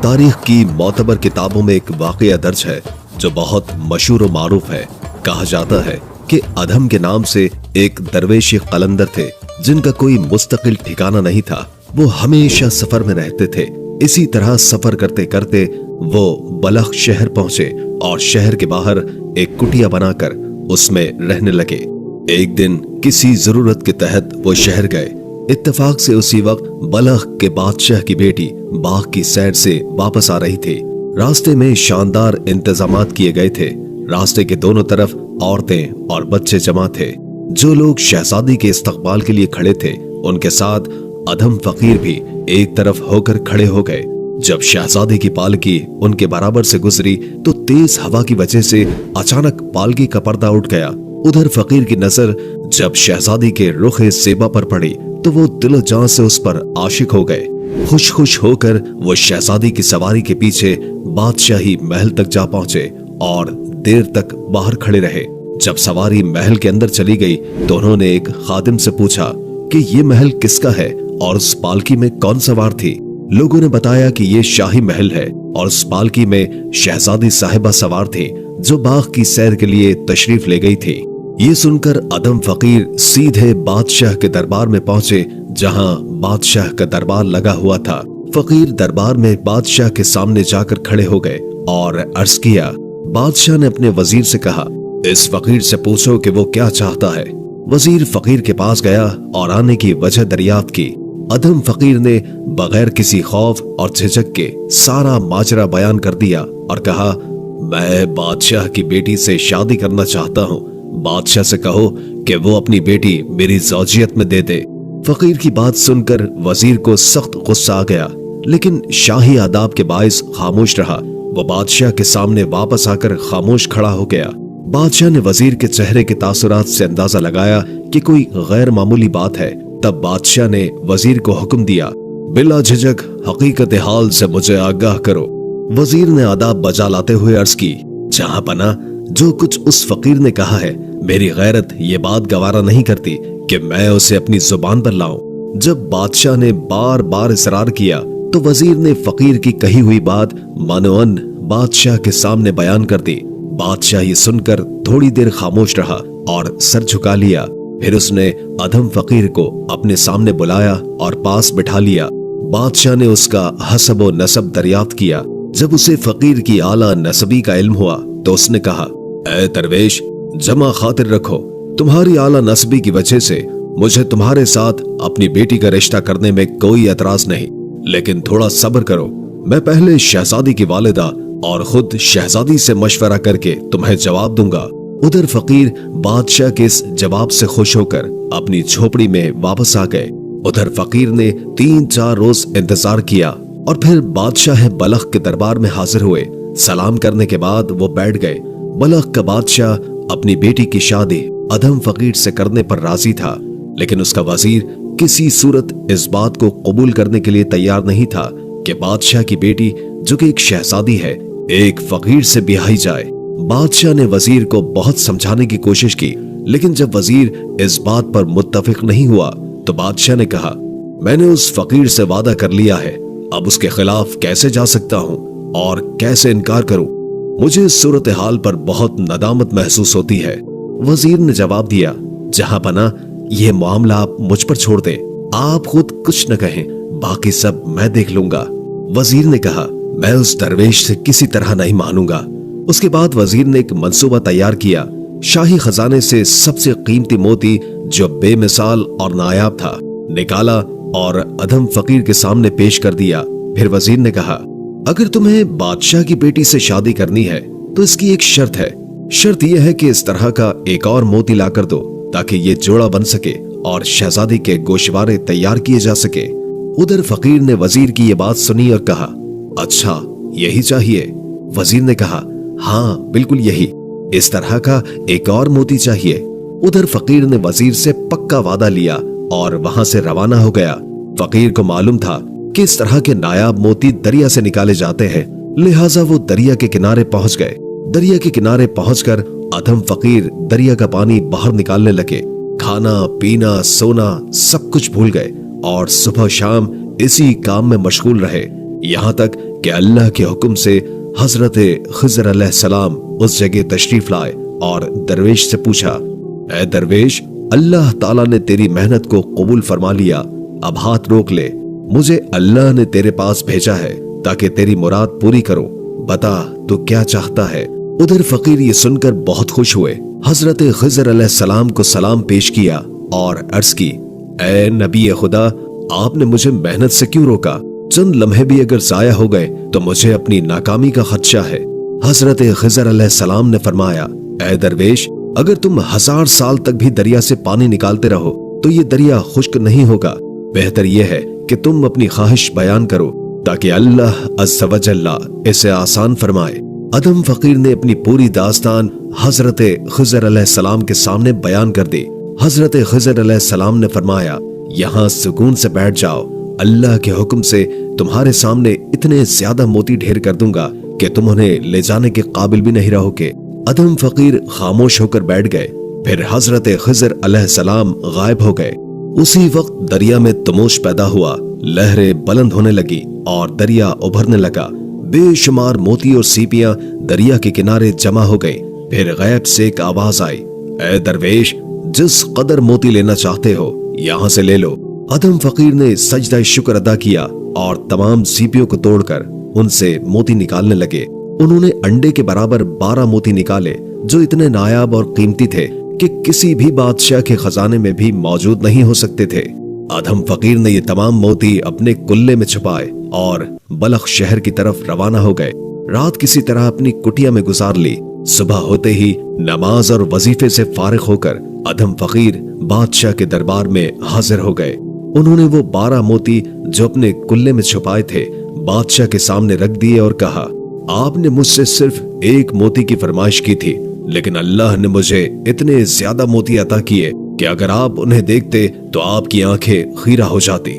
तारीख की मोतबर किताबों में एक वाकया दर्ज है जो बहुत मशहूर व मारूफ है। कहा जाता है कि अधम के नाम से एक दरवेश कलंदर थे जिनका कोई मुस्तकिल ठिकाना नहीं था। वो हमेशा सफर में रहते थे। इसी तरह सफर करते करते वो बलख शहर पहुंचे और शहर के बाहर एक कुटिया बनाकर उसमें रहने लगे। एक दिन किसी जरूरत के तहत वो शहर गए। इत्तेफाक से उसी वक्त बलख के बादशाह की बेटी बाग की सैर से वापस आ रही थी। रास्ते में शानदार इंतजामात किए गए थे। रास्ते के दोनों तरफ औरतें और बच्चे जमा थे। जो लोग शहजादी के इस्तकबाल के लिए खड़े थे उनके साथ अधम फकीर भी एक तरफ होकर खड़े हो गए। जब शहजादी की पालकी उनके बराबर से गुजरी तो तेज हवा की वजह से अचानक पालकी का पर्दा उठ गया। उधर फकीर की नजर जब शहजादी के रुखे सेबा पर पड़ी तो वो दिलो जान से उस पर आशिक हो गए। खुश खुश होकर वो शहजादी की सवारी के पीछे बादशाही महल तक जा पहुंचे और देर तक बाहर खड़े रहे। जब सवारी महल के अंदर चली गई तो उन्होंने एक खादिम से पूछा कि ये महल किसका है और उस पालकी में कौन सवार थी। लोगों ने बताया कि ये शाही महल है और उस पालकी में शहजादी साहिबा सवार थी जो बाग की सैर के लिए तशरीफ ले गई थी। ये सुनकर अधम फकीर सीधे बादशाह के दरबार में पहुंचे जहां बादशाह का दरबार लगा हुआ था। फकीर दरबार में बादशाह के सामने जाकर खड़े हो गए और अर्ज किया। बादशाह ने अपने वजीर से कहा, इस फकीर से पूछो कि वो क्या चाहता है। वजीर फकीर के पास गया और आने की वजह दरियाफ्त की। अधम फकीर ने बगैर किसी खौफ और झिझक के सारा माजरा बयान कर दिया और कहा, मैं बादशाह की बेटी से शादी करना चाहता हूँ। बादशाह से कहो कि वो अपनी बेटी मेरी ज़ौजियत में दे दे। फकीर की बात सुनकर वजीर को सख्त गुस्सा आ गया, लेकिन शाही आदाब के बाइस खामोश रहा। वो बादशाह के सामने वापस आकर खामोश खड़ा हो गया। बादशाह ने वजीर के चेहरे के तासुरात से अंदाजा लगाया कि कोई गैर मामूली बात है। तब बादशाह ने वजीर को हुक्म दिया, बिला झिझक हकीकत हाल से मुझे आगाह करो। वजीर ने आदाब बजा लाते हुए अर्ज की, जहां पना जो कुछ उस फकीर ने कहा है मेरी गैरत ये बात गवारा नहीं करती कि मैं उसे अपनी जुबान पर लाऊं। जब बादशाह ने बार बार इसरार किया तो वजीर ने फकीर की कही हुई बात मनोअन बादशाह के सामने बयान कर दी। बादशाह ये सुनकर थोड़ी देर खामोश रहा और सर झुका लिया। फिर उसने अधम फकीर को अपने सामने बुलाया और पास बिठा लिया। बादशाह ने उसका हसब व नसब दरियाफ्त किया। जब उसे फकीर की आला नसबी का इल्म हुआ तो उसने कहा, ऐ दरवेश, जमा खातिर रखो। तुम्हारी आला नसबी की वजह से मुझे तुम्हारे साथ अपनी बेटी का रिश्ता करने में कोई एतराज नहीं, लेकिन थोड़ा सब्र करो। मैं पहले शहजादी की वालिदा और खुद शहजादी से मशवरा करके तुम्हें जवाब दूंगा। उधर फकीर बादशाह के इस जवाब से खुश होकर अपनी झोपड़ी में वापस आ गए। उधर फकीर ने 3-4 रोज इंतजार किया और फिर बादशाह बलख के दरबार में हाजिर हुए। सलाम करने के बाद वो बैठ गए। बलख का बादशाह अपनी बेटी की शादी अधम फकीर से करने पर राजी था, लेकिन उसका वजीर किसी सूरत इस बात को कबूल करने के लिए तैयार नहीं था कि बादशाह की बेटी जो कि एक शहजादी है एक फकीर से ब्याही जाए। बादशाह ने वजीर को बहुत समझाने की कोशिश की, लेकिन जब वजीर इस बात पर मुत्तफिक नहीं हुआ तो बादशाह ने कहा, मैंने उस फकीर से वादा कर लिया है, अब उसके खिलाफ कैसे जा सकता हूँ और कैसे इनकार करूं। मुझे इस सूरत हाल पर बहुत नदामत महसूस होती है। वजीर ने जवाब दिया, जहां पना यह मामला आप मुझ पर छोड़ दें, आप खुद कुछ न कहें, बाकी सब मैं देख लूंगा। वजीर ने कहा, मैं उस दरवेश से किसी तरह नहीं मानूंगा। उसके बाद वजीर ने एक मंसूबा तैयार किया। शाही खजाने से सबसे कीमती मोती जो बेमिसाल और नायाब था निकाला और अधम फकीर के सामने पेश कर दिया। फिर वजीर ने कहा, अगर तुम्हें बादशाह की बेटी से शादी करनी है तो इसकी एक शर्त है। शर्त यह है कि इस तरह का एक और मोती ला कर दो ताकि ये जोड़ा बन सके और शहजादी के गोशवारे तैयार किए जा सके। उधर फकीर ने वजीर की ये बात सुनी और कहा, अच्छा यही चाहिए। वजीर ने कहा, हाँ बिल्कुल यही, इस तरह का एक और मोती चाहिए। उधर फकीर ने वजीर से पक्का वादा लिया और वहां से रवाना हो गया। फकीर को मालूम था कि इस तरह के नायाब मोती दरिया से निकाले जाते हैं, लिहाजा वो दरिया के किनारे पहुंच गए। दरिया के किनारे पहुंचकर अधम फकीर दरिया का पानी बाहर निकालने लगे। खाना पीना सोना सब कुछ भूल गए और सुबह शाम इसी काम में मशगूल रहे। यहाँ तक कि अल्लाह के हुक्म से हजरत खिज़र अलैहिस्सलाम उस जगह तशरीफ लाए और दरवेश से पूछा, ऐ दरवेश, अल्लाह ताला ने तेरी मेहनत को कबूल फरमा लिया, अब हाथ रोक ले। मुझे अल्लाह ने तेरे पास भेजा है ताकि तेरी मुराद पूरी करूं। बता तू क्या चाहता है। उधर फकीर ये सुनकर बहुत खुश हुए, हजरत खिज़र अलैहिस्सलाम को सलाम पेश किया और अर्ज की, ऐ नबी खुदा, आपने मुझे मेहनत से क्यों रोका? चंद लम्हे भी अगर जाया हो गए तो मुझे अपनी नाकामी का खदशा है। हजरत खिज़र अलैहिस्सलाम ने फरमाया, ऐ दरवेश, अगर तुम 1000 साल तक भी दरिया से पानी निकालते रहो तो ये दरिया खुश्क नहीं होगा। बेहतर यह है कि तुम अपनी ख्वाहिश बयान करो ताकि अल्लाह अज़्ज़ व जल्ला इसे आसान फरमाए। अदम फकीर ने अपनी पूरी दास्तान हजरत खिज़र अलैहिस्सलाम के सामने बयान कर दी। हजरत खिज़र अलैहिस्सलाम ने फरमाया, यहाँ सुकून से बैठ जाओ, अल्लाह के हुक्म से तुम्हारे सामने इतने ज्यादा मोती ढेर कर दूंगा कि तुम उन्हें ले जाने के काबिल भी नहीं रहोगे। अदम फकीर खामोश होकर बैठ गए। फिर हजरत खिज़र अलैहिस्सलाम गायब हो गए। उसी वक्त दरिया में तमोश पैदा हुआ, लहरें बुलंद होने लगी और दरिया उभरने लगा। बेशुमार मोती और सीपियां दरिया के किनारे जमा हो गई। फिर गैब से एक आवाज आई, ऐ दरवेश, जिस कदर मोती लेना चाहते हो यहाँ से ले लो। अदम फकीर ने सजदा शुक्र अदा किया और तमाम सीपियों को तोड़कर उनसे मोती निकालने लगे। उन्होंने अंडे के बराबर 12 मोती निकाले जो इतने नायाब और कीमती थे कि किसी भी बादशाह के खजाने में भी मौजूद नहीं हो सकते थे। अदम फकीर ने ये तमाम मोती अपने कुल्ले में छुपाए और बलख शहर की तरफ रवाना हो गए। रात किसी तरह अपनी कुटिया में गुजार ली। सुबह होते ही नमाज और वजीफे से फारिग होकर अदम फकीर बादशाह के दरबार में हाजिर हो गए। उन्होंने वो 12 मोती जो अपने कुल्ले में छुपाए थे बादशाह के सामने रख दिए और कहा, आपने मुझसे सिर्फ एक मोती की फरमाइश की थी, लेकिन अल्लाह ने मुझे इतने ज्यादा मोती अता किए कि अगर आप उन्हें देखते तो आपकी आंखें खीरा हो जाती।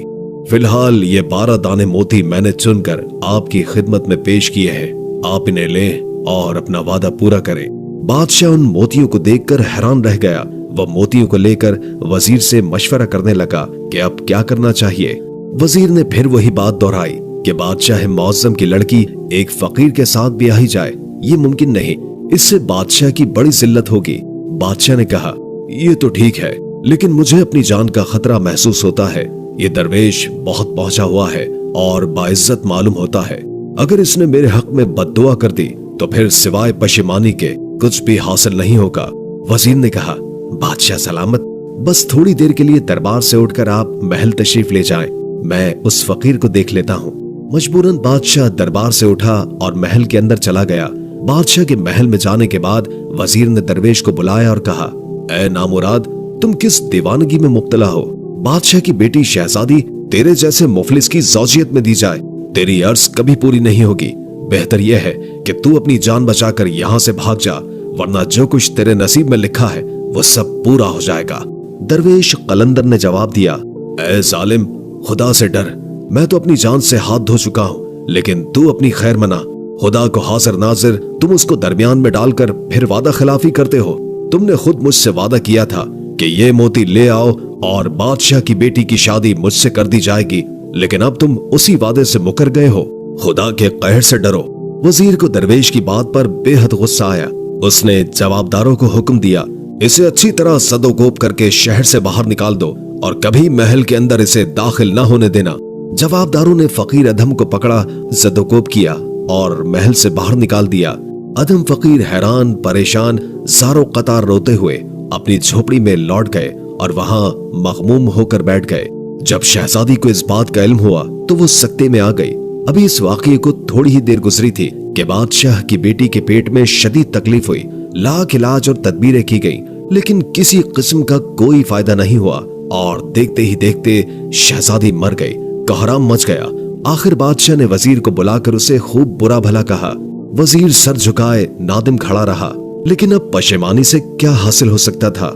फिलहाल ये 12 दाने मोती मैंने चुनकर आपकी खिदमत में पेश किए हैं, आप इन्हें लें और अपना वादा पूरा करें। बादशाह उन मोतियों को देखकर हैरान रह गया। वह मोतियों को लेकर वजीर से मशवरा करने लगा कि अब क्या करना चाहिए। वजीर ने फिर वही बात दोहराई कि बादशाह मौज़्ज़म की लड़की एक फकीर के साथ ब्याही जाए, ये मुमकिन नहीं, इससे बादशाह की बड़ी जिल्लत होगी। बादशाह ने कहा, ये तो ठीक है, लेकिन मुझे अपनी जान का खतरा महसूस होता है। ये दरवेश बहुत पहुंचा हुआ है और बाइज्जत मालूम होता है। अगर इसने मेरे हक में बद्दुआ कर दी तो फिर सिवाय पशेमानी के कुछ भी हासिल नहीं होगा। वजीर ने कहा, बादशाह सलामत, बस थोड़ी देर के लिए दरबार से उठकर आप महल तशरीफ ले जाएं, मैं उस फकीर को देख लेता हूँ। मजबूरन बादशाह दरबार से उठा और महल के अंदर चला गया। बादशाह के महल में जाने के बाद वजीर ने दरवेश को बुलाया और कहा, ऐ नामुराद, तुम किस दीवानगी में मुब्तला हो? बादशाह की बेटी शहजादी तेरे जैसे मुफलिस की ज़ौजियत में दी जाए, तेरी अर्ज कभी पूरी नहीं होगी। बेहतर यह है कि तू अपनी जान बचाकर यहाँ से भाग जा, वरना जो कुछ तेरे नसीब में लिखा है वो सब पूरा हो जाएगा। दरवेश कलंदर ने जवाब दिया, ऐ जालिम, खुदा से डर, मैं तो अपनी जान से हाथ धो चुका हूँ, लेकिन तू अपनी खैर मना। खुदा को हाजिर नाजिर तुम उसको दरमियान में डालकर फिर वादा खिलाफी करते हो। तुमने खुद मुझसे वादा किया था कि ये मोती ले आओ और बादशाह की बेटी की शादी मुझसे कर दी जाएगी, लेकिन अब तुम उसी वादे से मुकर गए हो। खुदा के कहर से डरो। वजीर को दरवेश की बात पर बेहद गुस्सा आया। उसने जवाबदारों को हुक्म दिया, इसे अच्छी तरह सदोकोप करके शहर से बाहर निकाल दो और कभी महल के अंदर इसे दाखिल न होने देना। जवाबदारों ने फकीर अदम को पकड़ा, सदोकोप किया और महल से बाहर निकाल दिया। अदम फकीर हैरान परेशान ज़ारो कतार रोते हुए अपनी झोपड़ी में लौट गए और वहां मगमूम होकर बैठ गए। जब शहजादी को इस बात का इल्म हुआ तो वो सकते में आ गई। अभी इस वाकये को थोड़ी ही देर गुजरी थी कि बादशाह की बेटी के पेट में शदीद तकलीफ हुई। लाख इलाज और तदबीरें की गई, लेकिन किसी किस्म का कोई फायदा नहीं हुआ और देखते ही देखते शहजादी मर गई। कोहराम मच गया। आखिर बादशाह ने वजीर को बुलाकर उसे खूब बुरा भला कहा। वजीर सर झुकाए नादिम खड़ा रहा, लेकिन अब पशेमानी से क्या हासिल हो सकता था।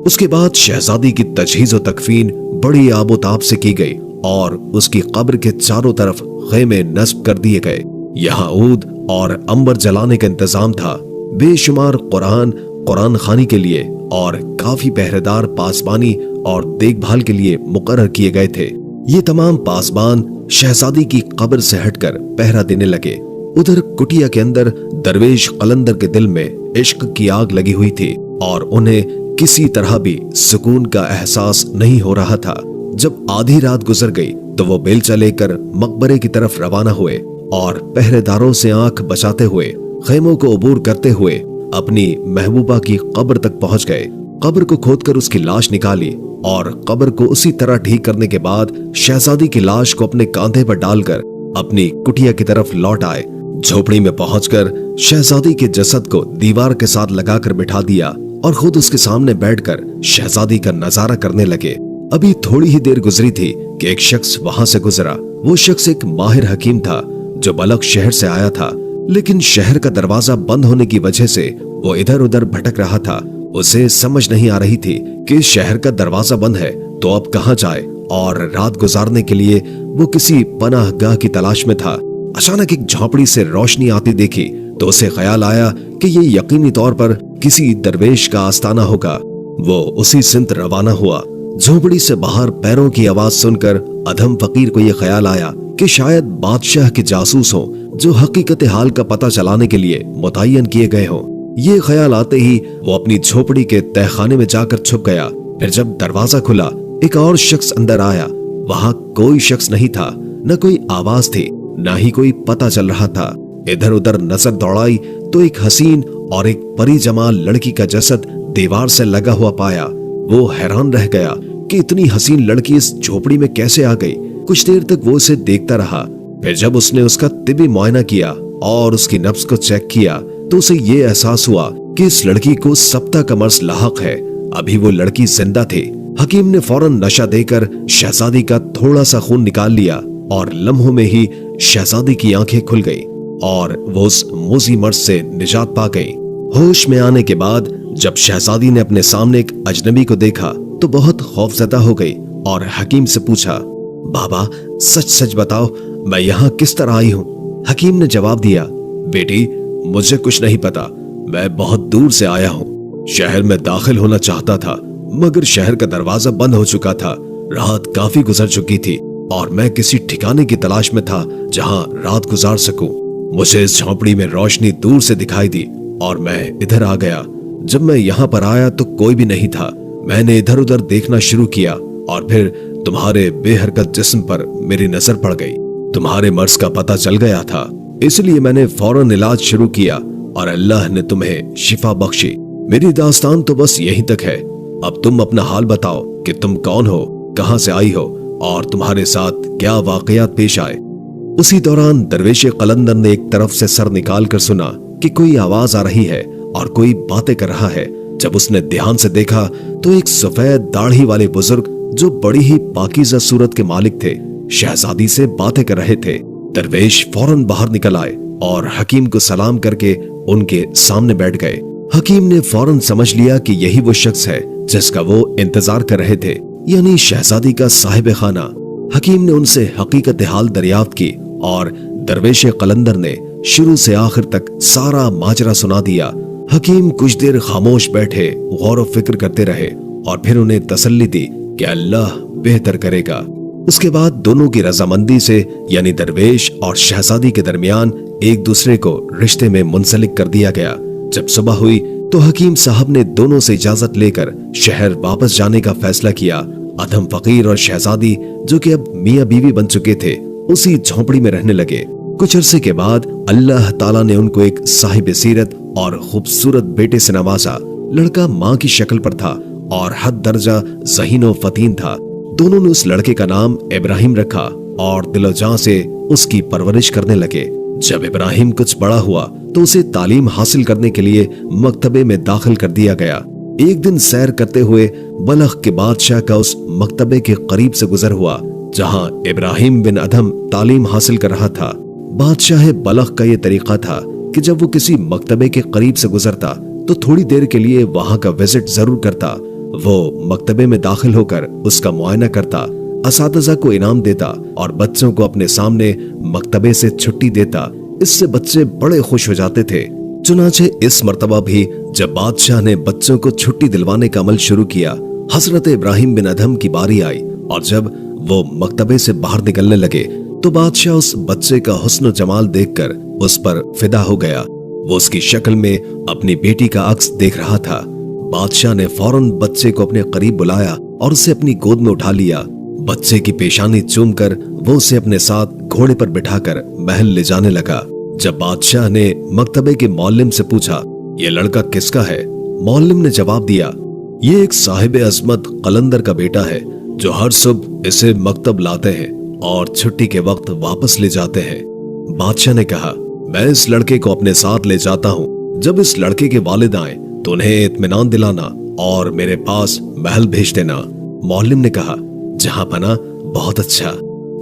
उसके बाद शहजादी की तजहीज और तकफीन बड़ी आबोताब से की गई और उसकी कब्र के चारों तरफ खेमे नस्ब कर दिए गए। यहाँ ऊद और अंबर जलाने का इंतजाम था। बेशुमार कुरान खानी के लिए और काफी पहरेदार पासबानी और देखभाल के लिए मुकर्रर किए गए थे। ये तमाम पासबान शहजादी की कब्र से हटकर पहरा देने लगे। उधर कुटिया के अंदर दरवेश कलंदर के दिल में इश्क की आग लगी हुई थी और उन्हें किसी तरह भी सुकून का एहसास नहीं हो रहा था। जब आधी रात गुजर गई तो वो बेलचा लेकर मकबरे की तरफ रवाना हुए और पहरेदारों से आंख बचाते हुए खेमों को अबूर करते हुए अपनी महबूबा की कब्र तक पहुंच गए। कब्र को खोदकर उसकी लाश निकाली और कब्र को उसी तरह ठीक करने के बाद शहजादी की लाश को अपने कांधे पर डालकर अपनी कुटिया की तरफ लौट आए। झोपड़ी में पहुंचकर शहजादी के जसद को दीवार के साथ लगाकर बिठा दिया और खुद उसके सामने बैठकर शहजादी का नजारा करने लगे। अभी थोड़ी ही देर गुजरी थी कि एक शख्स वहां से गुजरा। वो शख्स एक माहिर हकीम था जो बलख शहर से आया था, लेकिन शहर का दरवाजा बंद होने की वजह से वो इधर उधर भटक रहा था। उसे समझ नहीं आ रही थी कि शहर का दरवाजा बंद है तो अब कहां जाए, और रात गुजारने के लिए वो किसी पनाहगाह की तलाश में था। अचानक एक झोपड़ी से रोशनी आती देखी तो उसे ख्याल आया कि ये यकीनी तौर पर किसी दरवेश का आस्ताना होगा। वो उसी सिमत रवाना हुआ। झोपड़ी से बाहर पैरों की आवाज सुनकर अधम फकीर को यह ख्याल आया कि शायद बादशाह के जासूस हों जो हकीकत हाल का पता चलाने के लिए मुतय्यन किए गए हों। ये ख्याल आते ही वो अपनी झोपड़ी के तहखाने में जाकर छुप गया। फिर जब दरवाजा खुला एक और शख्स अंदर आया। वहां कोई शख्स नहीं था, न कोई आवाज थी, न ही कोई पता चल रहा था। इधर उधर नजर दौड़ाई तो एक हसीन और एक परी जमाल लड़की का जसद दीवार से लगा हुआ पाया। वो हैरान रह गया कि इतनी हसीन लड़की इस झोपड़ी में कैसे आ गई। कुछ देर तक वो उसे देखता रहा। फिर जब उसने उसका तिबी मुआयना किया और उसकी नफ्स को चेक किया तो उसे ये एहसास हुआ कि इस लड़की को सप्ता का मर्ज लाहक है। अभी वो लड़की जिंदा थी। हकीम ने फौरन नशा देकर शहजादी का थोड़ा सा खून निकाल लिया और लम्हों में ही शहजादी की आंखें खुल गई और वो उस मोजी मर्ज से निजात पा गई। होश में आने के बाद जब शहजादी ने अपने सामने एक अजनबी को देखा तो बहुत खौफजदा हो गई और हकीम से पूछा, बाबा सच सच बताओ मैं यहाँ किस तरह आई हूँ? हकीम ने जवाब दिया, बेटी मुझे कुछ नहीं पता, मैं बहुत दूर से आया हूँ। शहर में दाखिल होना चाहता था मगर शहर का दरवाजा बंद हो चुका था। रात काफी गुजर चुकी थी और मैं किसी ठिकाने की तलाश में था जहाँ रात गुजार सकूं। मुझे इस झोपड़ी में रोशनी दूर से दिखाई दी और मैं इधर आ गया। जब मैं यहाँ पर आया तो कोई भी नहीं था। मैंने इधर उधर देखना शुरू किया और फिर तुम्हारे बेहरकत जिस्म पर मेरी नजर पड़ गई। तुम्हारे मर्ज का पता चल गया था, इसलिए मैंने फौरन इलाज शुरू किया और अल्लाह ने तुम्हें शिफा बख्शी। मेरी दास्तान तो बस यहीं तक है। अब तुम अपना हाल बताओ कि तुम कौन हो, कहां से आई हो और तुम्हारे साथ क्या वाकयात पेश आए। उसी दौरान दरवेश कलंदर ने एक तरफ से सर निकाल कर सुना कि कोई आवाज आ रही है और कोई बातें कर रहा है। जब उसने ध्यान से देखा तो एक सफेद दाढ़ी वाले बुजुर्ग जो बड़ी ही पाकीज़ा सूरत के मालिक थे शहजादी से बातें कर रहे थे। दरवेश फौरन बाहर निकल आए और हकीम को सलाम करके उनके सामने बैठ गए। हकीम ने फौरन समझ लिया कि यही वो शख्स है जिसका वो इंतजार कर रहे थे, यानी शहजादी का साहिब खाना। हकीम ने उनसे हकीकत हाल दरियाफ्त की और दरवेश कलंदर ने शुरू से आखिर तक सारा माजरा सुना दिया। हकीम कुछ देर खामोश बैठे गौर व फिक्र करते रहे और फिर उन्हें तसल्ली दी कि अल्लाह बेहतर करेगा। उसके बाद दोनों की रजामंदी से यानी दरवेश और शहजादी के दरमियान एक दूसरे को रिश्ते में मुंसलिक कर दिया गया। जब सुबह हुई तो हकीम साहब ने दोनों से इजाजत लेकर शहर वापस जाने का फैसला किया। अधम फकीर और शहजादी जो कि अब मियां बीवी बन चुके थे उसी झोपड़ी में रहने लगे। कुछ अरसे के बाद अल्लाह ताला ने उनको एक साहिब सीरत और खूबसूरत बेटे से नवाजा। लड़का माँ की शक्ल पर था और हद दर्जा ज़हीनो फतीन था। दोनों ने उस लड़के का नाम इब्राहिम रखा और दिलो-जान से उसकी परवरिश करने लगे। जब इब्राहिम कुछ बड़ा हुआ तो उसे तालीम हासिल करने के लिए मकतबे में दाखिल कर दिया गया। एक दिन सैर करते हुए बलख के बादशाह का उस मकतबे के करीब से गुजर हुआ जहां इब्राहिम बिन अदहम तालीम हासिल कर रहा था। बादशाह बलख का यह तरीका था कि जब वो किसी मकतबे के करीब से गुजरता तो थोड़ी देर के लिए वहां का विजिट जरूर करता। वो मकतबे में दाखिल होकर उसका मुआयना करता, असातिज़ा को इनाम देता और बच्चों को अपने सामने मकतबे से छुट्टी देता। इससे बच्चे बड़े खुश हो जाते थे। चुनाचे इस मर्तबा भी जब बादशाह ने बच्चों को छुट्टी दिलवाने का अमल शुरू किया, हजरत इब्राहिम बिन अदहम की बारी आई और जब वो मकतबे से बाहर निकलने लगे तो बादशाह उस बच्चे का हुस्न जमाल देखकर उस पर फिदा हो गया। वो उसकी शक्ल में अपनी बेटी का अक्स देख रहा था। बादशाह ने फौरन बच्चे को अपने करीब बुलाया और उसे अपनी गोद में उठा लिया। बच्चे की पेशानी चूमकर वो उसे अपने साथ घोड़े पर बिठाकर महल ले जाने लगा। जब बादशाह ने मकतबे के मौल्लिम से पूछा, ये लड़का किसका है? मौल्लिम ने जवाब दिया, ये एक साहिब अजमत कलंदर का बेटा है जो हर सुबह इसे मकतब लाते हैं और छुट्टी के वक्त वापस ले जाते हैं। बादशाह ने कहा, मैं इस लड़के को अपने साथ ले जाता हूँ। जब इस लड़के के वालिद आए तो उन्हें इत्मीनान दिलाना और मेरे पास महल भेज देना। मौल्लिम ने कहा, जहां पना, बहुत अच्छा।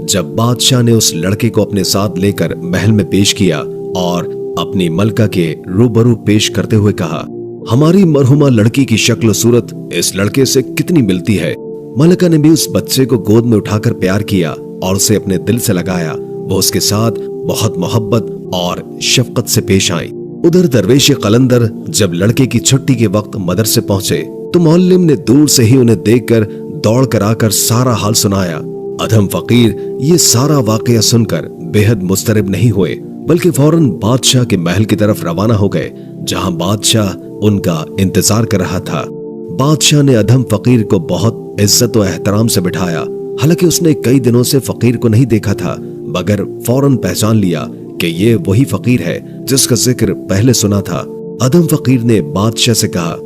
जब बादशाह ने उस लड़के को अपने साथ लेकर महल में पेश किया और अपनी मलका के रूबरू पेश करते हुए कहा, हमारी मरहुमा लड़की की शक्ल सूरत इस लड़के से कितनी मिलती है। मलका ने भी उस बच्चे को गोद में उठाकर प्यार किया और उसे अपने दिल से लगाया। वो उसके साथ बहुत मोहब्बत और शफकत से पेश आई। उधर दरवेश कलंदर जब लड़के की छुट्टी के वक्त मदरसे पहुंचे तो मौल्लिम ने दूर से ही उन्हें देखकर दौड़ कर आकर सारा हाल सुनाया। अधम फकीर ये सारा वाकया सुनकर बेहद मुस्तरिब नहीं हुए, बल्कि फौरन बादशाह के महल की तरफ रवाना हो गए, जहां बादशाह उनका इंतजार कर रहा था। बादशाह ने अधम फकीर को बहुत इज्जत और एहतराम से बिठाया। हालांकि उसने कई दिनों से फकीर को नहीं देखा था, मगर फौरन पहचान लिया कि ये वही फकीर है जिसका जिक्र पहले सुना था। अधम फकीर ने बादशाह से कहा,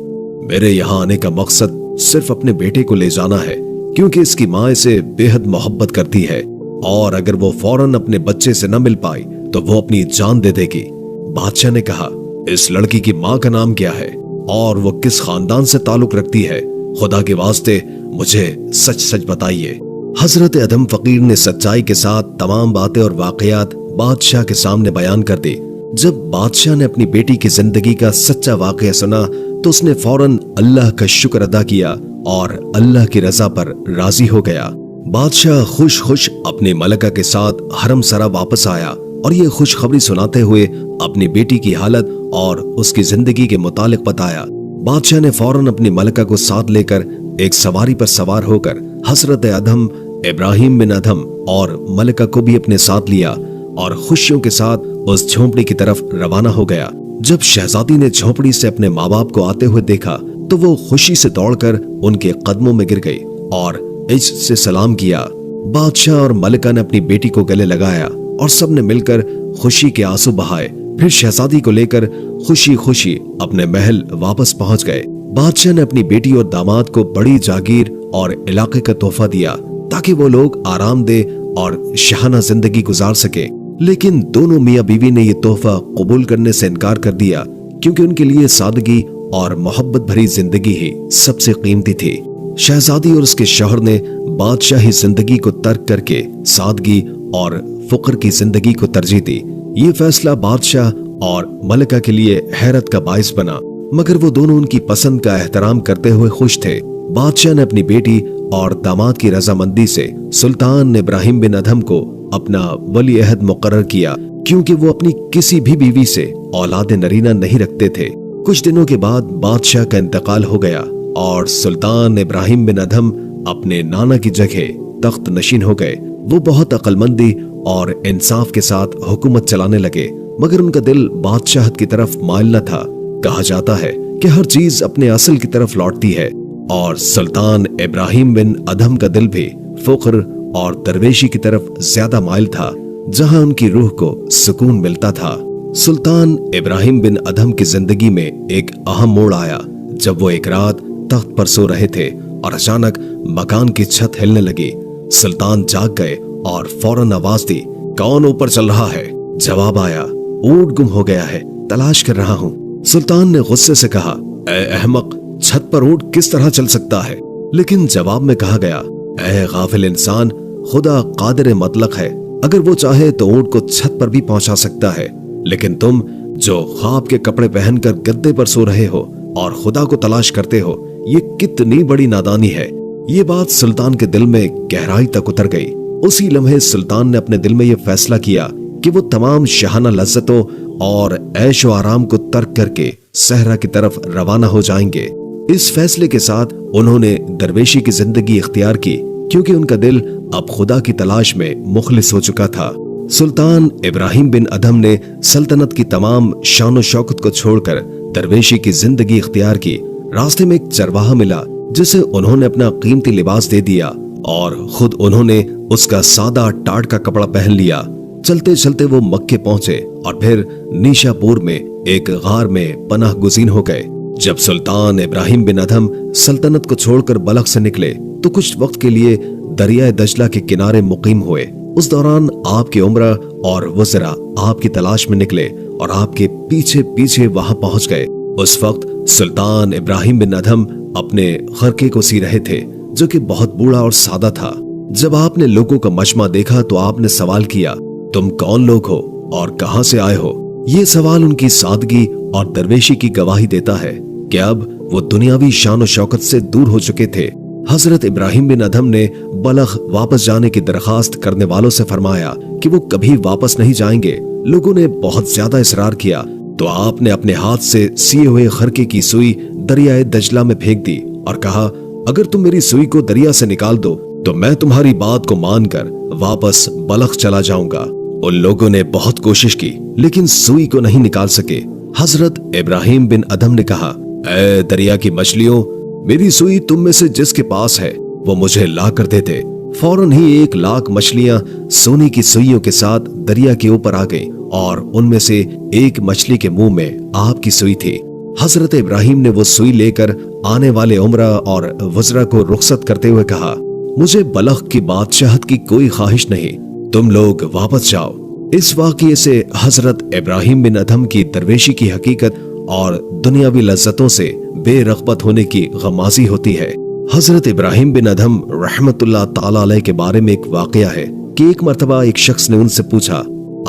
मेरे यहाँ आने का मकसद सिर्फ अपने बेटे को ले जाना है, क्योंकि इसकी माँ इसे बेहद मोहब्बत करती है और अगर वो फौरन अपने बच्चे से न मिल पाई तो वो अपनी जान दे देगी। बादशाह ने कहा, इस लड़की की माँ का नाम क्या है और वो किस खानदान से ताल्लुक रखती है? खुदा के वास्ते मुझे सच सच बताइए। हजरत अधम फकीर ने सच्चाई के साथ तमाम बातें और वाकयात बादशाह के सामने बयान कर दी। जब बादशाह ने अपनी बेटी की जिंदगी का सच्चा वाकया सुना तो उसने फौरन अल्लाह का शुक्र अदा किया और अल्लाह की रजा पर राजी हो गया। बादशाह खुश खुश अपनी मलका के साथ हरम सरा वापस आया और ये खुशखबरी सुनाते हुए अपनी बेटी की हालत और उसकी जिंदगी के मुतालिक बताया। बादशाह ने फौरन अपनी मलका को साथ लेकर एक सवारी पर सवार होकर हजरत अधम, इब्राहिम बिन अधम और मलका को भी अपने साथ लिया और खुशियों के साथ उस झोंपड़ी की तरफ रवाना हो गया। जब शहजादी ने झोंपड़ी से अपने माँ बाप को आते हुए देखा तो वो खुशी से दौड़कर उनके कदमों में गिर गई और इज्जत से सलाम किया। बादशाह और मलिका ने अपनी बेटी को गले लगाया और सबने मिलकर खुशी के आंसू बहाए। फिर शहजादी को लेकर खुशी खुशी अपने महल वापस पहुंच गए। बादशाह ने अपनी बेटी और दामाद को बड़ी जागीर और इलाके का तोहफा दिया ताकि वो लोग आरामदेह और शाहाना जिंदगी गुजार सके। लेकिन दोनों मियाँ बीवी ने ये तोहफा कबूल करने से इनकार कर दिया, क्योंकि उनके लिए सादगी और मोहब्बत भरी जिंदगी ही सबसे कीमती थी। शहजादी और उसके शौहर ने बादशाही जिंदगी को तर्क करके सादगी और फुकर की जिंदगी को तरजीह दी। ये फैसला बादशाह और मलिका के लिए हैरत का बाइस बना, मगर वो दोनों उनकी पसंद का एहतराम करते हुए खुश थे। बादशाह ने अपनी बेटी और दामाद की रजामंदी से सुल्तान इब्राहिम बिन अधम को अपना वली अहद मुकर्रर किया, क्योंकि वो अपनी किसी भी बीवी से औलाद नरीना नहीं रखते थे। कुछ दिनों के बाद बादशाह का इंतकाल हो गया और सुल्तान इब्राहिम बिन अधम अपने नाना की जगह तख्त नशीन हो गए। वो बहुत अक्लमंदी और इंसाफ के साथ हुकूमत चलाने लगे, मगर उनका दिल बादशाहत की तरफ माइल न था। कहा जाता है कि हर चीज अपने असल की तरफ लौटती है और सुल्तान इब्राहिम बिन अधम का दिल भी फुक्र और दरवेशी की तरफ ज्यादा माइल था, जहां उनकी रूह को सुकून मिलता था। सुल्तान इब्राहिम बिन अधम की जिंदगी में एक अहम मोड़ आया जब वो एक रात तख्त पर सो रहे थे और अचानक मकान की छत हिलने लगी। सुल्तान जाग गए और फौरन आवाज दी, कौन ऊपर चल रहा है? जवाब आया, ऊंट गुम हो गया है, तलाश कर रहा हूँ। सुल्तान ने गुस्से से कहा, ए अहमक, छत पर ऊंट किस तरह चल सकता है? लेकिन जवाब में कहा गया, ए गाफिल इंसान, खुदा कादिर मतलक है, अगर वो चाहे तो ऊंट को छत पर भी पहुंचा सकता है। लेकिन तुम जो ख्वाब के कपड़े पहनकर गद्दे पर सो रहे हो और खुदा को तलाश करते हो, ये कितनी बड़ी नादानी है। ये बात सुल्तान के दिल में गहराई तक उतर गई। उसी लम्हे सुल्तान ने अपने दिल में यह फैसला किया कि वो तमाम शाहाना लज्जतों और ऐशो आराम को तर्क करके सहरा की तरफ रवाना हो जाएंगे। इस फैसले के साथ उन्होंने दरवेशी की जिंदगी इख्तियार की, क्योंकि उनका दिल अब खुदा की तलाश में मुखलिस हो चुका था। सुल्तान इब्राहिम बिन अदहम ने सल्तनत की तमाम शान शौकत को छोड़कर दरवेशी की जिंदगी इख्तियार की। रास्ते में एक चरवाहा मिला जिसे उन्होंने अपना कीमती लिबास दे दिया और खुद उन्होंने उसका सादा टाट का कपड़ा पहन लिया। चलते चलते वो मक्के पहुंचे और फिर नीशापुर में एक गार में पनाह गुज़ीन हो गए। जब सुल्तान इब्राहिम बिन अदहम सल्तनत को छोड़कर बलख से निकले तो कुछ वक्त के लिए दरिया दजला के किनारे मुकीम हुए। उस दौरान आपके उमरा और वज़रा आपकी तलाश में निकले और आपके पीछे पीछे वहां पहुंच गए। उस वक्त सुल्तान इब्राहिम बिन अदहम अपने खरके को सी रहे थे जो कि बहुत बूढ़ा और सादा था। जब आपने लोगों का मजमा देखा तो आपने सवाल किया, तुम कौन लोग हो और कहां से आए हो? ये सवाल उनकी सादगी और दरवेशी की गवाही देता है कि अब वो दुनियावी शान और शौकत से दूर हो चुके थे। हजरत इब्राहिम बिन अदहम ने बलख वापस जाने की दरखास्त करने वालों से फरमाया कि वो कभी वापस नहीं जाएंगे। लोगों ने बहुत ज्यादा इसरार किया तो आपने अपने हाथ से सिए हुए खरके की सुई दरियाए दजला में फेंक दी और कहा, अगर तुम मेरी सुई को दरिया से निकाल दो तो मैं तुम्हारी बात को मानकर वापस बलख चला जाऊंगा। उन लोगों ने बहुत कोशिश की लेकिन सुई को नहीं निकाल सके। हजरत इब्राहिम बिन अदहम ने कहा, ऐ दरिया की मछलियों, मेरी सुई तुम में से जिसके पास है वो मुझे ला कर दे दे। फौरन ही 1,00,000 मछलियां सोने की सुइयों के साथ दरिया के ऊपर आ गईं और उनमें से एक मछली के मुंह में आपकी सुई थी। हजरत इब्राहिम ने वो सुई लेकर आने वाले उमरा और वज़रा को रुखसत करते हुए कहा, मुझे बलख की बादशाहत की कोई ख्वाहिश नहीं, तुम लोग वापस जाओ। इस वाक़ये से हजरत इब्राहिम बिन अदहम की दरवेशी की हकीकत और दुनियावी लज्जतों से बेरग़बत होने की गमाज़ी होती है। हजरत इब्राहिम बिन अदहम रहमतुल्लाह ताला अलैह के बारे में एक वाक़या है कि एक मर्तबा एक शख्स ने उनसे पूछा,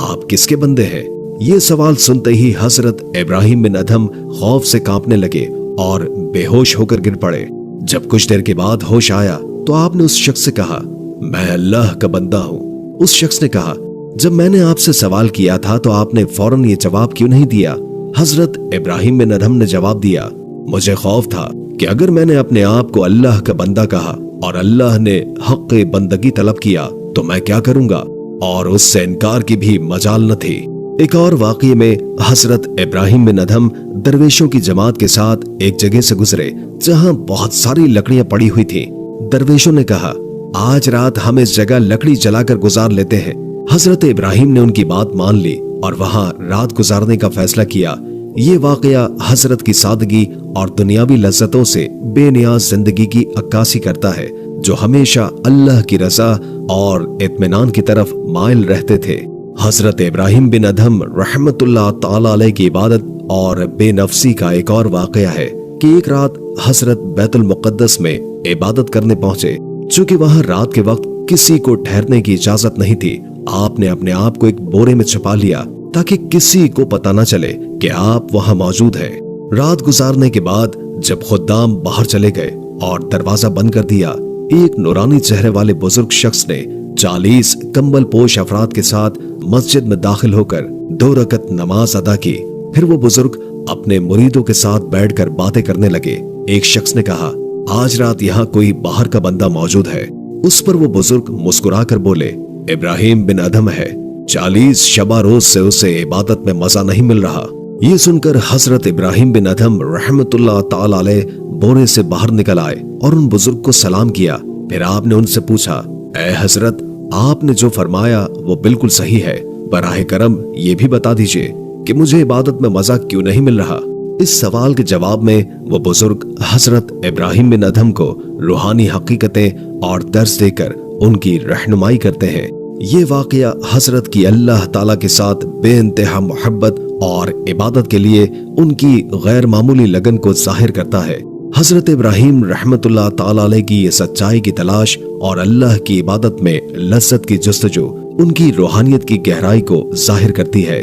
आप किसके बंदे हैं? ये सवाल सुनते ही हजरत इब्राहिम बिन अदहम खौफ से कांपने लगे और बेहोश होकर गिर पड़े। जब कुछ देर के बाद होश आया तो आपने उस शख्स से कहा, मैं अल्लाह का बंदा हूँ। उस शख्स ने कहा, जब मैंने आपसे सवाल किया था तो आपने फौरन ये जवाब क्यों नहीं दिया? हजरत इब्राहिम बिन अदहम ने जवाब दिया, मुझे खौफ था कि अगर मैंने अपने आप को अल्लाह का बंदा कहा और अल्लाह ने हक़ बंदगी तलब किया तो मैं क्या करूंगा, और उससे इनकार की भी मजाल न थी। एक और वाक़ये में हजरत इब्राहिम बिन अदहम दरवेशों की जमात के साथ एक जगह से गुजरे जहां बहुत सारी लकड़ियां पड़ी हुई थीं। दरवेशों ने कहा, आज रात हम इस जगह लकड़ी जलाकर गुजार लेते हैं। हजरत इब्राहिम ने उनकी बात मान ली और वहां रात गुजारने का फैसला किया। ये वाक़या हजरत की सादगी और दुनियावी लज्जतों से बेनियाज जिंदगी की अक्कासी करता है, जो हमेशा अल्लाह की रज़ा और इत्मीनान की तरफ माइल रहते थे। हजरत इब्राहिम बिन अदहम रहमतुल्लाह ताला अलैह की इबादत और बेनफसी का एक और वाक़या है कि एक रात हजरत बैतुल मुक़द्दस में इबादत करने पहुंचे। चूंकि वहां रात के वक्त किसी को ठहरने की इजाजत नहीं थी, आपने अपने आप को एक बोरे में छुपा लिया ताकि किसी को पता न चले कि आप वहां मौजूद हैं। रात गुजारने के बाद जब खुद्दाम बाहर चले गए और दरवाजा बंद कर दिया, एक नूरानी चेहरे वाले बुजुर्ग शख्स ने 40 कंबल पोश अफराद के साथ मस्जिद में दाखिल होकर 2 रकत नमाज अदा की। फिर वो बुजुर्ग अपने मुरीदों के साथ बैठकर बातें करने लगे। एक शख्स ने कहा, आज रात यहाँ कोई बाहर का बंदा मौजूद है। उस पर वो बुजुर्ग मुस्कुराकर बोले, इब्राहिम बिन अदहम है, 40 शबा रोज से उसे इबादत में मजा नहीं मिल रहा। ये सुनकर हजरत इब्राहिम बिन अदहम रहमतुल्लाह ताला अलैह बोरे से बाहर निकल आए और उन बुजुर्ग को सलाम किया। फिर आपने उनसे पूछा, ऐ हजरत, आपने जो फरमाया वो बिल्कुल सही है, बराह करम ये भी बता दीजिए कि मुझे इबादत में मजा क्यों नहीं मिल रहा। इस सवाल के जवाब में वो बुजुर्ग हजरत इब्राहिम बिन अदहम को रूहानी हकीकतें और दर्स देकर उनकी रहनुमाई करते हैं। ये वाकया हजरत की अल्लाह ताला के साथ बेइंतहा मोहब्बत और इबादत के लिए उनकी गैर मामूली लगन को जाहिर करता है। हजरत इब्राहिम रहमतुल्लाह ताला अलैह की ये सच्चाई की तलाश और अल्लाह की इबादत में लज्जत की जुस्तजू उनकी रूहानियत की गहराई को जाहिर करती है।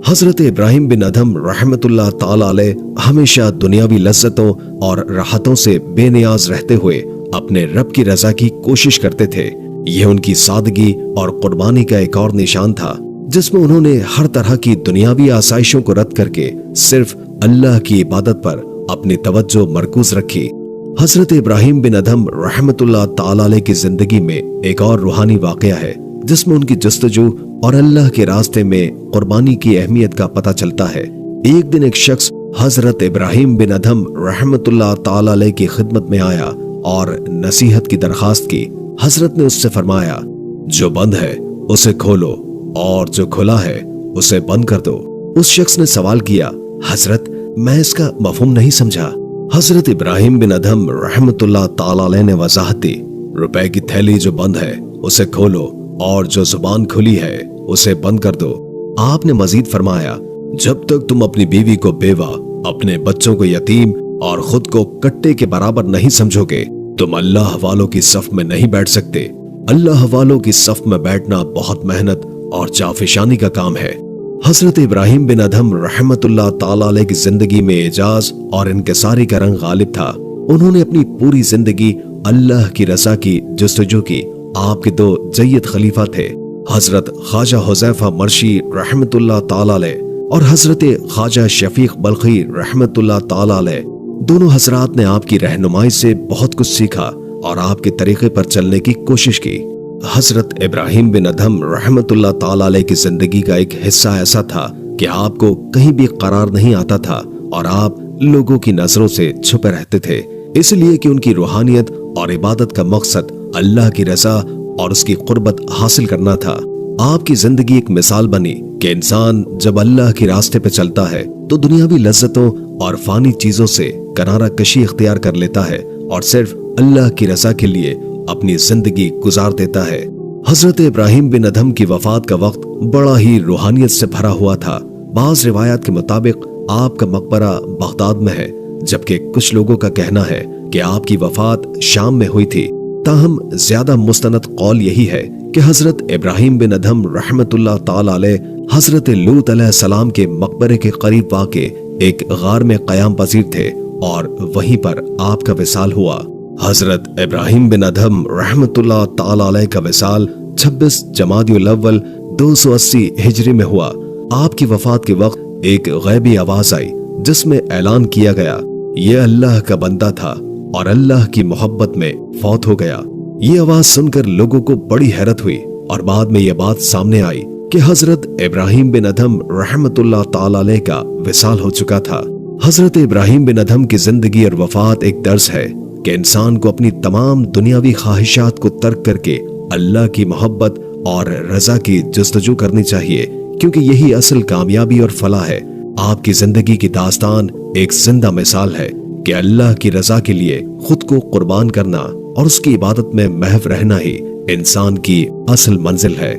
हजरत इब्राहिम बिन अदहम रहमतुल्लाह ताला अलैह हमेशा दुनियावी लज्जतों और राहतों से बेनियाज रहते हुए अपने रब की रजा की कोशिश करते थे। यह उनकी सादगी और कुर्बानी का एक और निशान था, जिसमें उन्होंने हर तरह की दुनियावी आसाइशों को रद्द करके सिर्फ अल्लाह की इबादत पर अपनी तवज्जो मरकूज रखी। हजरत इब्राहिम बिन अदहम रहमतुल्लाह ताला अलैह की जिंदगी में एक और रूहानी वाकया है जिसमें उनकी जस्तजू और अल्लाह के रास्ते में कुर्बानी की अहमियत का पता चलता है। एक दिन एक शख्स हजरत इब्राहिम बिन अदहम रहमतुल्लाह ताला अलैह की खिदमत में आया और नसीहत की दरखास्त की। हजरत ने उससे फरमाया, जो बंद है उसे खोलो और जो खुला है उसे बंद कर दो। उस शख्स ने सवाल किया, हजरत मैं इसका मफहूम नहीं समझा। हजरत इब्राहिम बिन अदहम रहमतुल्लाह ताला अलैह ने वजाहत दी, रुपए की थैली जो बंद है उसे खोलो और जो जुबान खुली है उसे बंद कर दो। आपने मजीद फरमाया, जब तक तुम अपनी बीवी को बेवा, अपने बच्चों को यतीम और खुद को कट्टे के बराबर नहीं समझोगे, तुम अल्लाह वालों की सफ में नहीं बैठ सकते। अल्लाह वालों की सफ में बैठना बहुत मेहनत और जाफिशानी का काम है। हजरत इब्राहिम बिन अदहम रहमतुल्लाह ताला अलैह की जिंदगी में एजाज और इनकिसारी का रंग गालिब था। उन्होंने अपनी पूरी जिंदगी अल्लाह की रज़ा की जस्तजू की। आपके दो जय्यद खलीफा थे, हजरत ख्वाजा हुज़ैफा मर्शी रहमतुल्लाह ताला अलैह और हजरत ख्वाजा शफीक बल्खी रहमतुल्लाह ताला अलैह। दोनों हजरात ने आपकी रहनुमाई से बहुत कुछ सीखा और आपके तरीके पर चलने की कोशिश की। हजरत इब्राहिम बिन अदहम रहमतुल्लाह ताला अलैह की जिंदगी का एक हिस्सा ऐसा था कि आपको कहीं भी करार नहीं आता था और आप लोगों की नजरों से छुपे रहते थे, इसलिए कि उनकी रूहानियत और इबादत का मकसद अल्लाह की रजा और उसकी कुर्बत हासिल करना था। आपकी जिंदगी एक मिसाल बनी कि इंसान जब अल्लाह के रास्ते पे चलता है तो दुनियावी लज्जतों और फानी चीजों से किनारा कशी इख्तियार कर लेता है और सिर्फ अल्लाह की रजा के लिए अपनी जिंदगी गुजार देता है। हजरत इब्राहिम बिन अदहम की वफात का वक्त बड़ा ही रूहानियत से भरा हुआ था। बाज़ रिवायात के मुताबिक आपका मकबरा बगदाद में है, जबकि कुछ लोगों का कहना है कि आपकी वफात शाम में हुई थी। ताहम ज्यादा मुस्तनद कौल यही है कि हजरत इब्राहिम बिन अदहम रहमतुल्लाह ताला अलैह हजरत लूत अलैहिस्सलाम के मकबरे के करीब वाक़े एक गार में क़याम पजीर थे और वहीं पर आपका विसाल हुआ। हजरत इब्राहिम बिन अदहम रहमतुल्लाह ताला अलैह का विसाल 26 जमादिउल अव्वल 280 हिजरी में हुआ। आपकी वफात के वक्त एक गैबी आवाज आई जिसमें ऐलान किया गया, ये अल्लाह का बंदा था और अल्लाह की मोहब्बत में फौत हो गया। ये आवाज सुनकर लोगों को बड़ी हैरत हुई और बाद में यह बात सामने आई कि हजरत इब्राहिम बिन अदहम रहमतुल्लाह ताला अलैह का विसाल हो चुका था। हजरत इब्राहिम बिन अदहम की जिंदगी और वफात एक दर्स है कि इंसान को अपनी तमाम दुनियावी ख्वाहिशात को तर्क करके अल्लाह की मोहब्बत और रजा की जस्तजू करनी चाहिए, क्योंकि यही असल कामयाबी और फलाह है। आपकी जिंदगी की दास्तान एक जिंदा मिसाल है कि अल्लाह की रजा के लिए खुद को कुर्बान करना और उसकी इबादत में महव रहना ही इंसान की असल मंजिल है।